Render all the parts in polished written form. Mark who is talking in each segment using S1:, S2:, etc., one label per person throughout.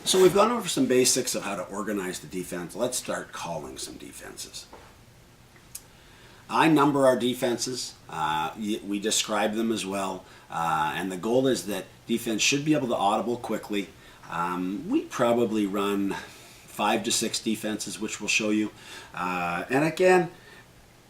S1: So we've gone over some basics of how to organize the defense. Let's start calling some defenses. I number our defenses. We describe them as well. And the goal is that defense should be able to audible quickly. We probably run 5 to 6 defenses, which we'll show you. And again,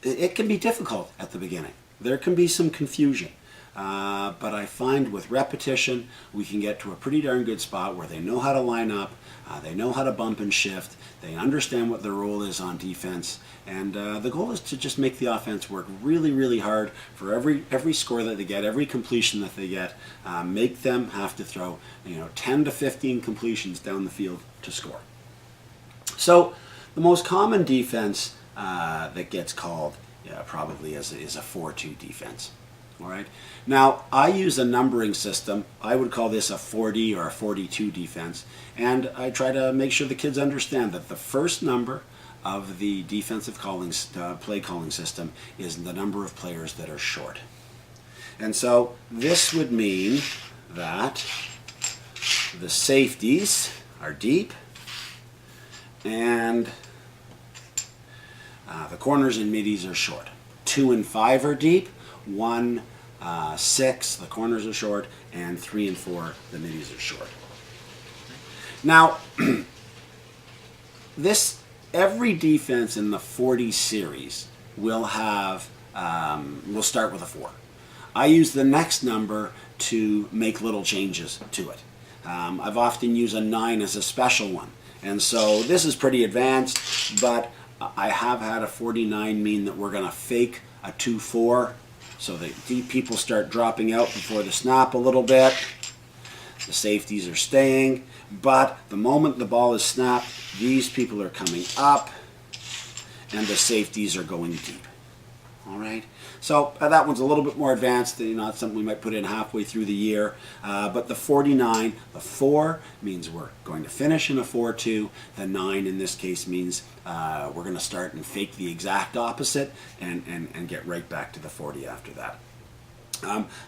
S1: it can be difficult at the beginning. There can be some confusion. But I find with repetition, we can get to a pretty darn good spot where they know how to line up, they know how to bump and shift, they understand what their role is on defense, and the goal is to just make the offense work really, really hard for every score that they get, every completion that they get, make them have to throw 10 to 15 completions down the field to score. So the most common defense that gets called probably is a 4-2 defense. All right. Now, I use a numbering system. I would call this a 40 or a 42 defense. And I try to make sure the kids understand that the first number of the defensive play calling system is the number of players that are short. And so this would mean that the safeties are deep and the corners and middies are short. 2 and 5 are deep. 1, 6, the corners are short, and 3 and 4, the middies are short. Now, every defense in the 40 series will have, will start with a 4. I use the next number to make little changes to it. I've often used a 9 as a special one, and so this is pretty advanced, but I have had a 49 mean that we're going to fake a 2-4. So the deep people start dropping out before the snap a little bit. The safeties are staying. But the moment the ball is snapped, these people are coming up and the safeties are going deep. All right. So that one's a little bit more advanced. It's something we might put in halfway through the year. But the 49, the 4 means we're going to finish in a 4-2. The 9 in this case means we're going to start and fake the exact opposite and get right back to the 40 after that.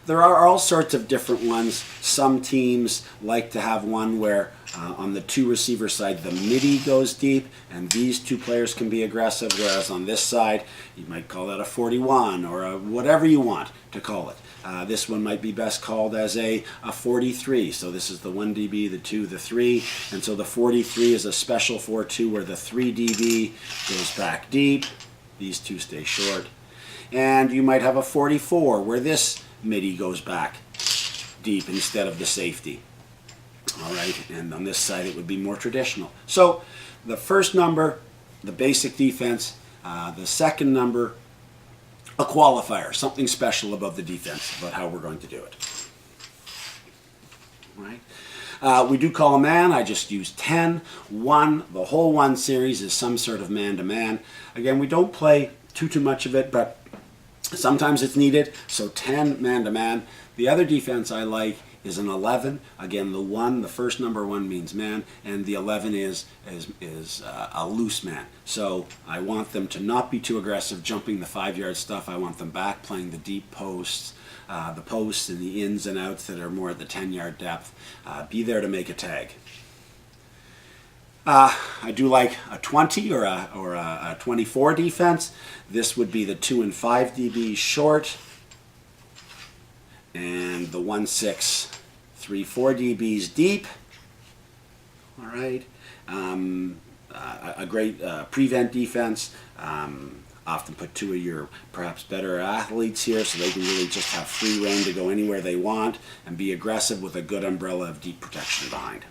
S1: There are all sorts of different ones. Some teams like to have one where on the 2 receiver side the midi goes deep and these 2 players can be aggressive, whereas on this side you might call that a 41 or a whatever you want to call it. This one might be best called as a 43. So this is the 1 DB, the 2, the 3, and so the 43 is a special 4-2 where the 3 DB goes back deep, these 2 stay short. And you might have a 44 where this midi goes back deep instead of the safety. All right, and on this side it would be more traditional. So the first number, the basic defense, the second number, a qualifier, something special about the defense, about how we're going to do it. All right. We do call a man. I just use 10. 1, the whole 1 series is some sort of man-to-man. Again, we don't play too much of it, but sometimes it's needed, so 10 man-to-man. The other defense I like is an 11. Again, the 1, the first number 1 means man, and the 11 is a loose man. So I want them to not be too aggressive jumping the 5-yard stuff. I want them back playing the deep posts, the posts and the ins and outs that are more at the 10-yard depth. Be there to make a tag. I do like a 20 or a 24 defense. This would be the 2 and 5 DB short, and the 1, 6, 3, 4 DBs deep. All right, a great prevent defense. Often put 2 of your perhaps better athletes here so they can really just have free reign to go anywhere they want and be aggressive with a good umbrella of deep protection behind.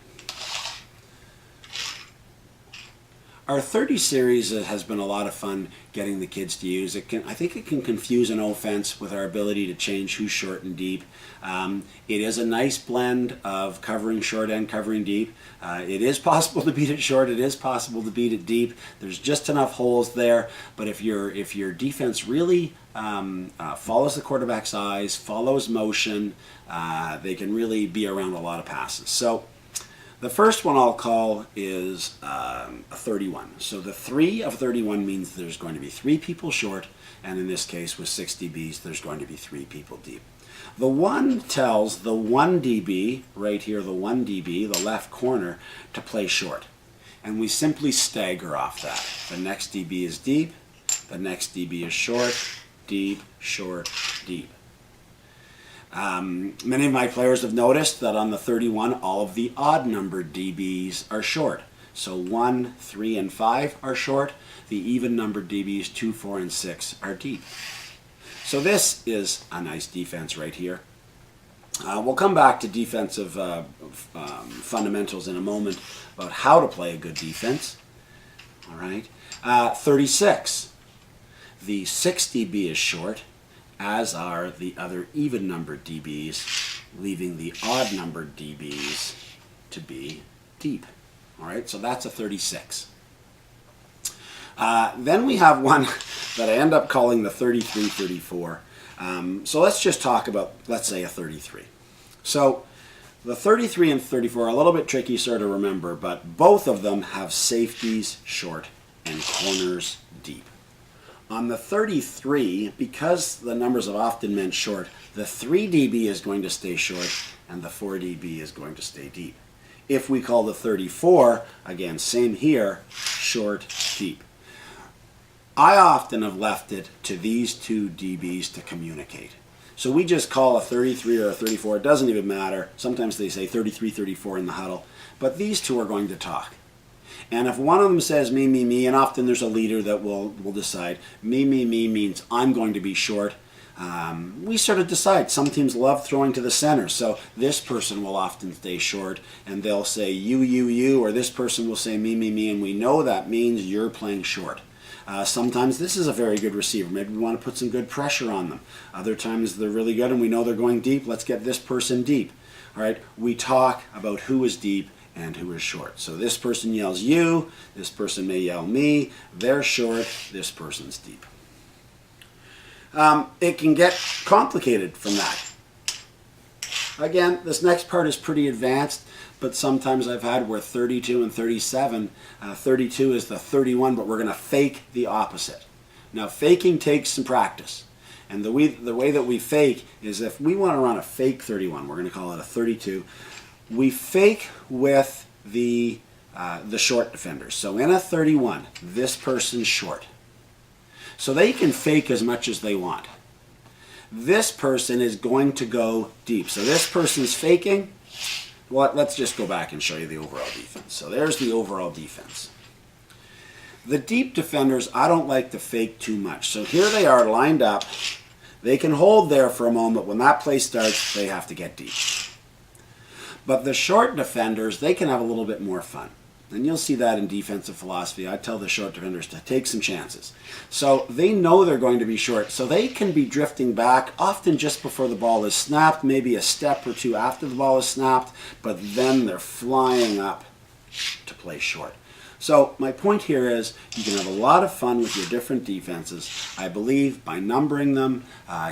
S1: Our 30 series has been a lot of fun getting the kids to use. I think it can confuse an offense with our ability to change who's short and deep. It is a nice blend of covering short and covering deep. It is possible to beat it short. It is possible to beat it deep. There's just enough holes there. But if your defense really follows the quarterback's eyes, follows motion, they can really be around a lot of passes. So the first one I'll call is a 31. So the 3 of 31 means there's going to be 3 people short, and in this case with 6 DBs, there's going to be 3 people deep. The 1 tells the 1 DB, right here, the 1 DB, the left corner, to play short. And we simply stagger off that. The next DB is deep, the next DB is short, deep, short, deep. Many of my players have noticed that on the 31, all of the odd numbered DBs are short. So 1, 3, and 5 are short. The even numbered DBs, 2, 4, and 6 are deep. So this is a nice defense right here. We'll come back to defensive fundamentals in a moment about how to play a good defense. All right. 36. The 6 DB is short, as are the other even numbered DBs, leaving the odd numbered DBs to be deep. All right, so that's a 36. Then we have one that I end up calling the 33-34. So let's just talk about, let's say, a 33. So the 33 and 34 are a little bit tricky sort of remember, but both of them have safeties short and corners deep. On the 33, because the numbers have often meant short, the 3 dB is going to stay short and the 4 dB is going to stay deep. If we call the 34, again, same here, short, deep. I often have left it to these 2 dBs to communicate. So we just call a 33 or a 34, it doesn't even matter. Sometimes they say 33, 34 in the huddle, but these 2 are going to talk. And if one of them says me, me, me, and often there's a leader that will decide me, me, me means I'm going to be short. We sort of decide. Some teams love throwing to the center, so this person will often stay short, and they'll say you, you, or this person will say me, me, me, and we know that means you're playing short. Sometimes this is a very good receiver. Maybe we want to put some good pressure on them. Other times they're really good and we know they're going deep. Let's get this person deep. All right, we talk about who is deep and who is short. So this person yells you, this person may yell me, they're short, this person's deep. It can get complicated from that. Again, this next part is pretty advanced, but sometimes I've had where 32 and 37, 32 is the 31, but we're going to fake the opposite. Now, faking takes some practice. And the way that we fake is if we want to run a fake 31, we're going to call it a 32, we fake with the short defenders. So in a 31, this person's short. So they can fake as much as they want. This person is going to go deep. So this person's faking. Well, let's just go back and show you the overall defense. So there's the overall defense. The deep defenders, I don't like to fake too much. So here they are lined up. They can hold there for a moment. When that play starts, they have to get deep. But the short defenders, they can have a little bit more fun. And you'll see that in defensive philosophy. I tell the short defenders to take some chances. So they know they're going to be short. So they can be drifting back, often just before the ball is snapped, maybe a step or 2 after the ball is snapped, but then they're flying up to play short. So my point here is you can have a lot of fun with your different defenses. I believe by numbering them,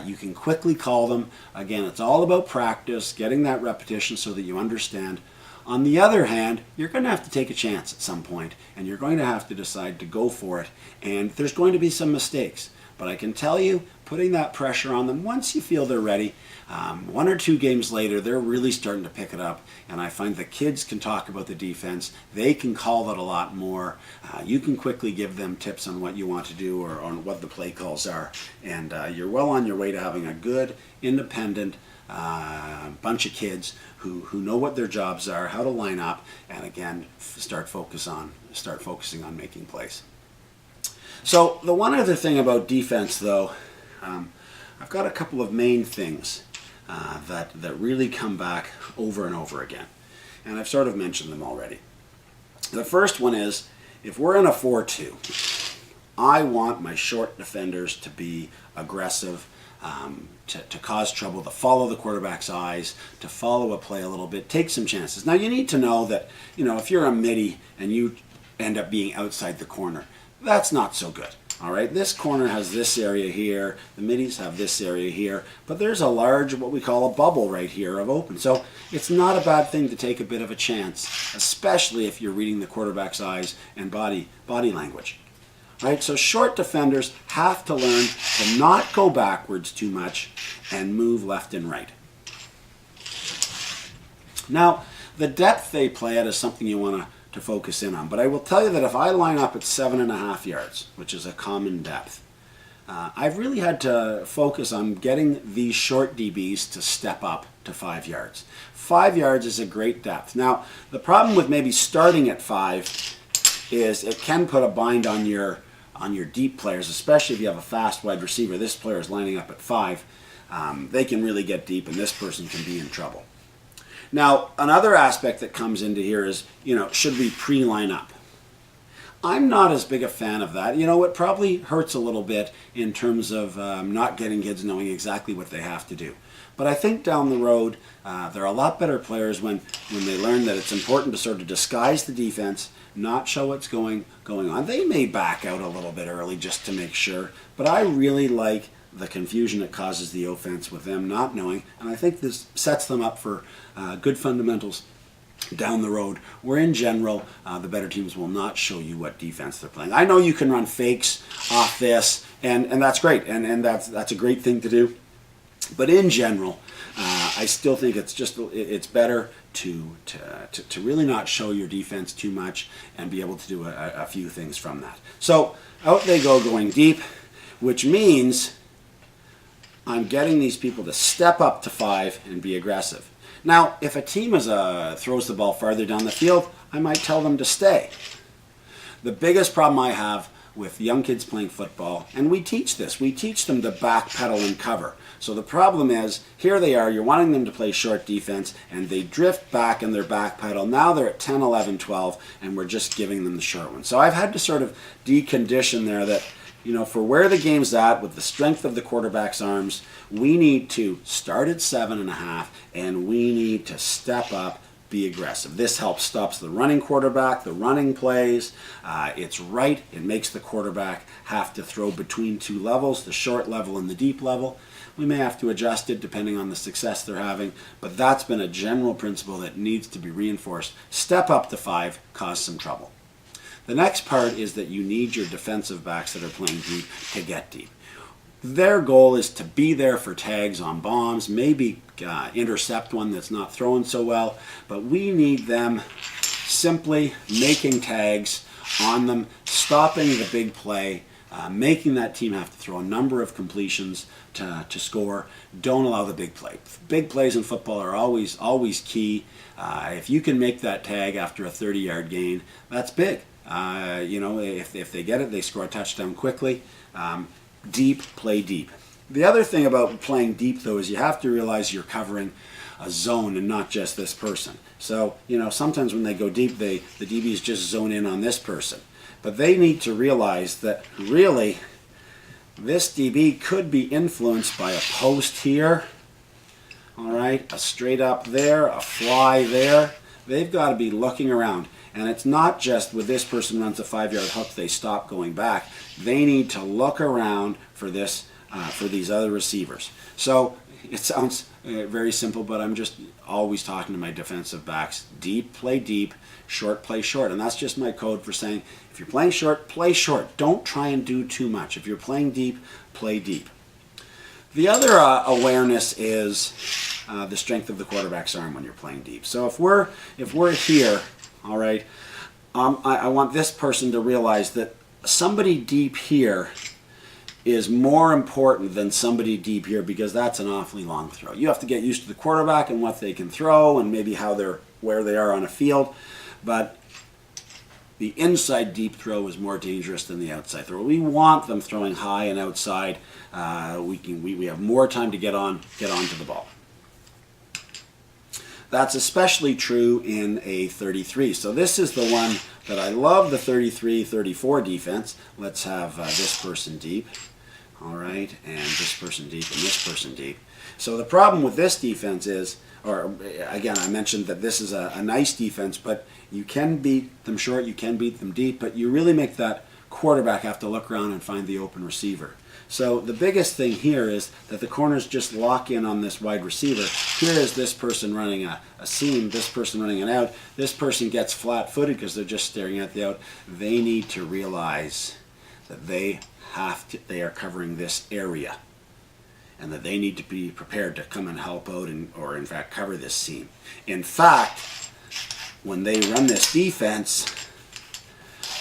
S1: you can quickly call them. Again, it's all about practice, getting that repetition so that you understand. On the other hand, you're going to have to take a chance at some point, and you're going to have to decide to go for it, and there's going to be some mistakes. But I can tell you, putting that pressure on them, once you feel they're ready, 1 or 2 games later, they're really starting to pick it up, and I find the kids can talk about the defense. They can call it a lot more. You can quickly give them tips on what you want to do or on what the play calls are, and you're well on your way to having a good, independent bunch of kids who know what their jobs are, how to line up, and again, start focusing on making plays. So the one other thing about defense, though, I've got a couple of main things that really come back over and over again, and I've sort of mentioned them already. The first one is, if we're in a 4-2, I want my short defenders to be aggressive, to cause trouble, to follow the quarterback's eyes, to follow a play a little bit, take some chances. Now you need to know that, if you're a midi and you end up being outside the corner, that's not so good. All right, this corner has this area here, the middies have this area here, but there's a large, what we call a bubble right here of open. So it's not a bad thing to take a bit of a chance, especially if you're reading the quarterback's eyes and body language. Right, so short defenders have to learn to not go backwards too much and move left and right. Now, the depth they play at is something you want to focus in on. But I will tell you that if I line up at 7.5 yards, which is a common depth, I've really had to focus on getting these short DBs to step up to 5 yards. 5 yards is a great depth. Now, the problem with maybe starting at 5 is it can put a bind on your deep players, especially if you have a fast wide receiver. This player is lining up at 5. They can really get deep, and this person can be in trouble. Now, another aspect that comes into here is, should we pre-line up? I'm not as big a fan of that. It probably hurts a little bit in terms of not getting kids knowing exactly what they have to do. But I think down the road, they're a lot better players when they learn that it's important to sort of disguise the defense, not show what's going on. They may back out a little bit early just to make sure, but I really like the confusion it causes the offense with them not knowing, and I think this sets them up for good fundamentals down the road, where in general the better teams will not show you what defense they're playing. I know you can run fakes off this, and that's great, and that's a great thing to do. But in general, I still think it's better to really not show your defense too much and be able to do a few things from that. So out they go going deep, which means I'm getting these people to step up to 5 and be aggressive. Now, if a team throws the ball farther down the field, I might tell them to stay. The biggest problem I have with young kids playing football, and we teach this, we teach them to backpedal and cover. So the problem is, here they are, you're wanting them to play short defense, and they drift back in their backpedal. Now they're at 10, 11, 12, and we're just giving them the short one. So I've had to sort of decondition there that, for where the game's at, with the strength of the quarterback's arms, we need to start at 7.5, and we need to step up, be aggressive. This helps stops the running quarterback, the running plays. It's right. It makes the quarterback have to throw between two levels, the short level and the deep level. We may have to adjust it depending on the success they're having, but that's been a general principle that needs to be reinforced. Step up to 5, cause some trouble. The next part is that you need your defensive backs that are playing deep to get deep. Their goal is to be there for tags on bombs, maybe intercept one that's not throwing so well, but we need them simply making tags on them, stopping the big play, making that team have to throw a number of completions to score. Don't allow the big play. Big plays in football are always key. If you can make that tag after a 30-yard gain, that's big. If they get it, they score a touchdown quickly. Deep, play deep. The other thing about playing deep, though, is you have to realize you're covering a zone and not just this person. So, sometimes when they go deep, the DBs just zone in on this person. But they need to realize that really this DB could be influenced by a post here, all right, a straight up there, a fly there. They've got to be looking around. And it's not just with this person runs a 5-yard hook, they stop going back. They need to look around for this, for these other receivers. So it sounds very simple, but I'm just always talking to my defensive backs. Deep, play deep. Short, play short. And that's just my code for saying, if you're playing short, play short. Don't try and do too much. If you're playing deep, play deep. The other awareness is the strength of the quarterback's arm when you're playing deep. So if we're here, all right, I want this person to realize that somebody deep here is more important than somebody deep here, because that's an awfully long throw. You have to get used to the quarterback and what they can throw and maybe where they are on a field, but the inside deep throw is more dangerous than the outside throw. We want them throwing high and outside. We have more time to get onto the ball. That's especially true in a 33. So this is the one that I love, the 33-34 defense. Let's have this person deep, all right, and this person deep and this person deep. So the problem with this defense is, or again, I mentioned that this is a nice defense, but you can beat them short, you can beat them deep, but you really make that quarterback have to look around and find the open receiver. So the biggest thing here is that the corners just lock in on this wide receiver. Here is this person running a seam, this person running an out. This person gets flat-footed because they're just staring at the out. They need to realize that they are covering this area. and that they need to be prepared to come and help out or in fact cover this seam. In fact, when they run this defense,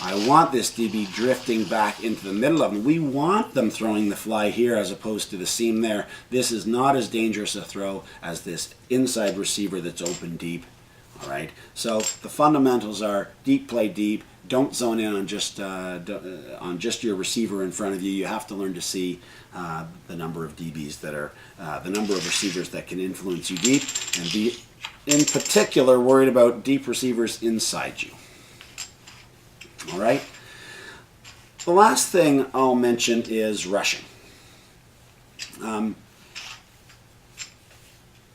S1: I want this DB drifting back into the middle of them. We want them throwing the fly here as opposed to the seam there. This is not as dangerous a throw as this inside receiver that's open deep. All right. So the fundamentals are deep play deep. Don't zone in on just your receiver in front of you. You have to learn to see the number of DBs that are the number of receivers that can influence you deep, and be in particular worried about deep receivers inside you. All right. The last thing I'll mention is rushing.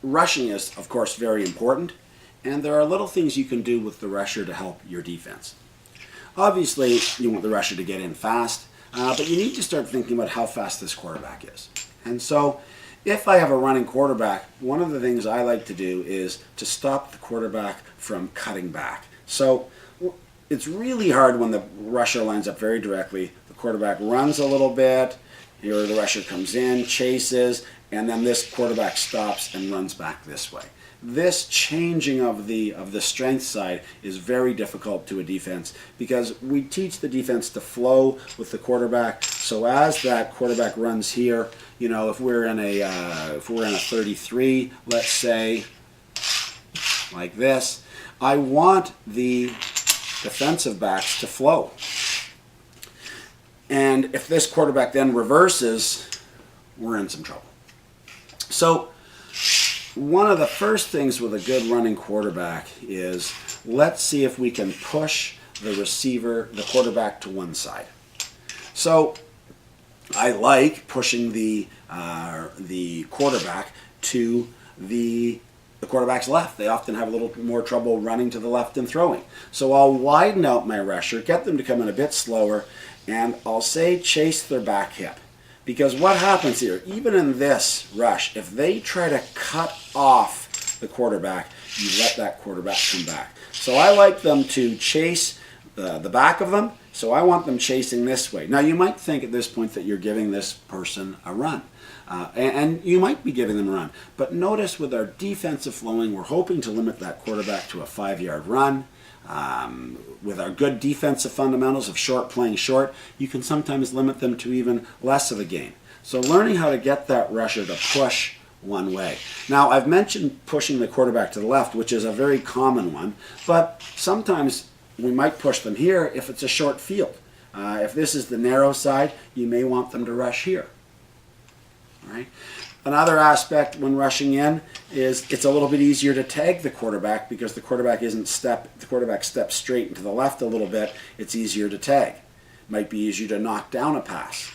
S1: Rushing is, of course, very important, and there are little things you can do with the rusher to help your defense. Obviously, you want the rusher to get in fast, but you need to start thinking about how fast this quarterback is. And so, if I have a running quarterback, one of the things I like to do is to stop the quarterback from cutting back. So, it's really hard when the rusher lines up very directly. The quarterback runs a little bit, here the rusher comes in, chases, and then this quarterback stops and runs back this way. This changing of the strength side is very difficult to a defense because we teach the defense to flow with the quarterback. So as that quarterback runs here, you know, if we're in a 33, let's say, like this, I want the defensive backs to flow. And if this quarterback then reverses, we're in some trouble. So one of the first things with a good running quarterback is let's see if we can push the quarterback to one side. So I like pushing the quarterback to the quarterback's left. They often have a little more trouble running to the left and throwing. So I'll widen out my rusher, get them to come in a bit slower, and I'll say chase their back hip. Because what happens here, even in this rush, if they try to cut off the quarterback, you let that quarterback come back. So I like them to chase the back of them, so I want them chasing this way. Now you might think at this point that you're giving this person a run. And you might be giving them a run. But notice with our defensive flowing, we're hoping to limit that quarterback to a 5-yard run. With our good defensive fundamentals of playing short, you can sometimes limit them to even less of a gain. So learning how to get that rusher to push one way. Now, I've mentioned pushing the quarterback to the left, which is a very common one, but sometimes we might push them here if it's a short field. If this is the narrow side, you may want them to rush here. All right. Another aspect when rushing in is it's a little bit easier to tag the quarterback because the quarterback steps straight into the left a little bit. It's easier to tag. Might be easier to knock down a pass.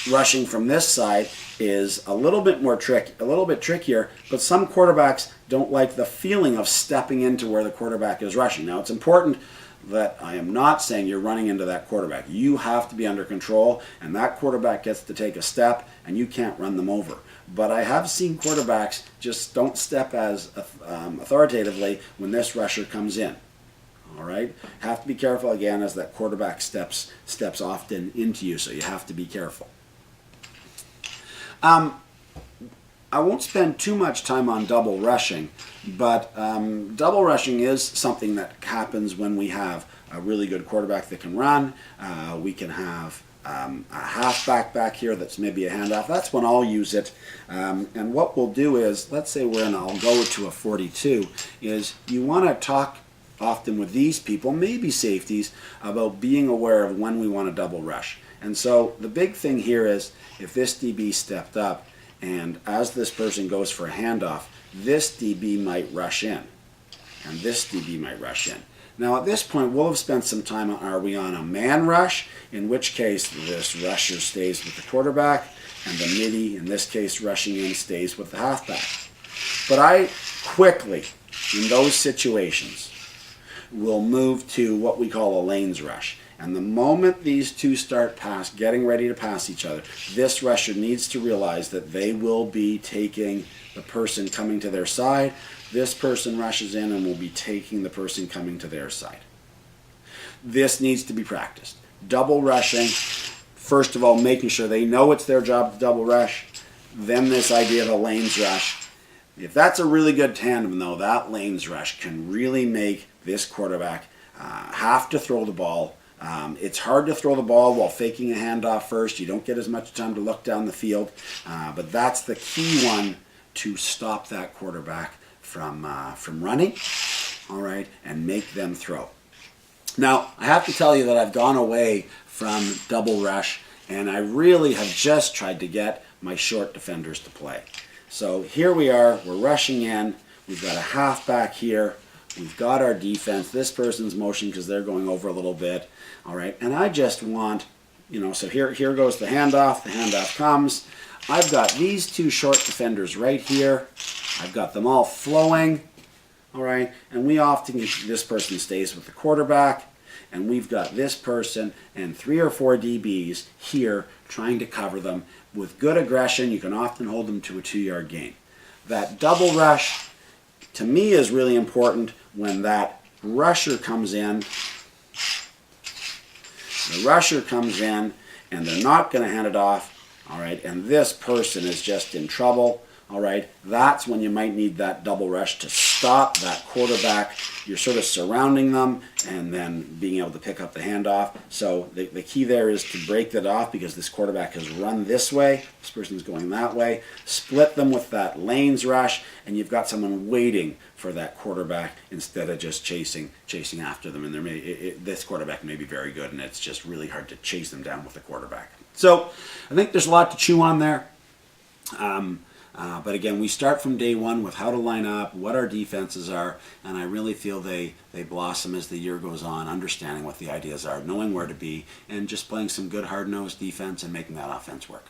S1: Rushing from this side is a little bit trickier, but some quarterbacks don't like the feeling of stepping into where the quarterback is rushing. Now, it's important that I am not saying you're running into that quarterback. You have to be under control, and that quarterback gets to take a step, and you can't run them over. But I have seen quarterbacks just don't step as authoritatively when this rusher comes in. All right? Have to be careful again as that quarterback steps often into you, so you have to be careful. I won't spend too much time on double rushing, but double rushing is something that happens when we have a really good quarterback that can run. We can have a halfback back here that's maybe a handoff. That's when I'll use it. And what we'll do is, let's say I'll go to a 42, is you want to talk often with these people, maybe safeties, about being aware of when we want to double rush. And so the big thing here is if this DB stepped up, and as this person goes for a handoff, this DB might rush in, and this DB might rush in. Now at this point, we'll have spent some time on, are we on a man rush, in which case this rusher stays with the quarterback, and the midi, in this case rushing in, stays with the halfback. But I quickly, in those situations, will move to what we call a lanes rush. And the moment these two start getting ready to pass each other, this rusher needs to realize that they will be taking the person coming to their side. This person rushes in and will be taking the person coming to their side. This needs to be practiced. Double rushing, first of all, making sure they know it's their job to double rush. then this idea of a lanes rush. If that's a really good tandem, though, that lanes rush can really make this quarterback have to throw the ball. It's hard to throw the ball while faking a handoff first. You don't get as much time to look down the field, but that's the key one to stop that quarterback from running, all right, and make them throw. Now, I have to tell you that I've gone away from double rush, and I really have just tried to get my short defenders to play. So here we are, we're rushing in, we've got a halfback here, we've got our defense, this person's motion because they're going over a little bit, all right, and I just want, so here goes the handoff comes, I've got these two short defenders right here, I've got them all flowing, all right, and we often, this person stays with the quarterback, and we've got this person and 3 or 4 DBs here trying to cover them. With good aggression, you can often hold them to a 2-yard gain. That double rush, to me, is really important when that rusher comes in. The rusher comes in, and they're not going to hand it off, all right, and this person is just in trouble. All right, that's when you might need that double rush to stop that quarterback. You're sort of surrounding them and then being able to pick up the handoff. So the key there is to break that off because this quarterback has run this way. This person's going that way. Split them with that lanes rush, and you've got someone waiting for that quarterback instead of just chasing after them. And this quarterback may be very good, and it's just really hard to chase them down with the quarterback. So I think there's a lot to chew on there. But again, we start from day one with how to line up, what our defenses are, and I really feel they blossom as the year goes on, understanding what the ideas are, knowing where to be, and just playing some good hard-nosed defense and making that offense work.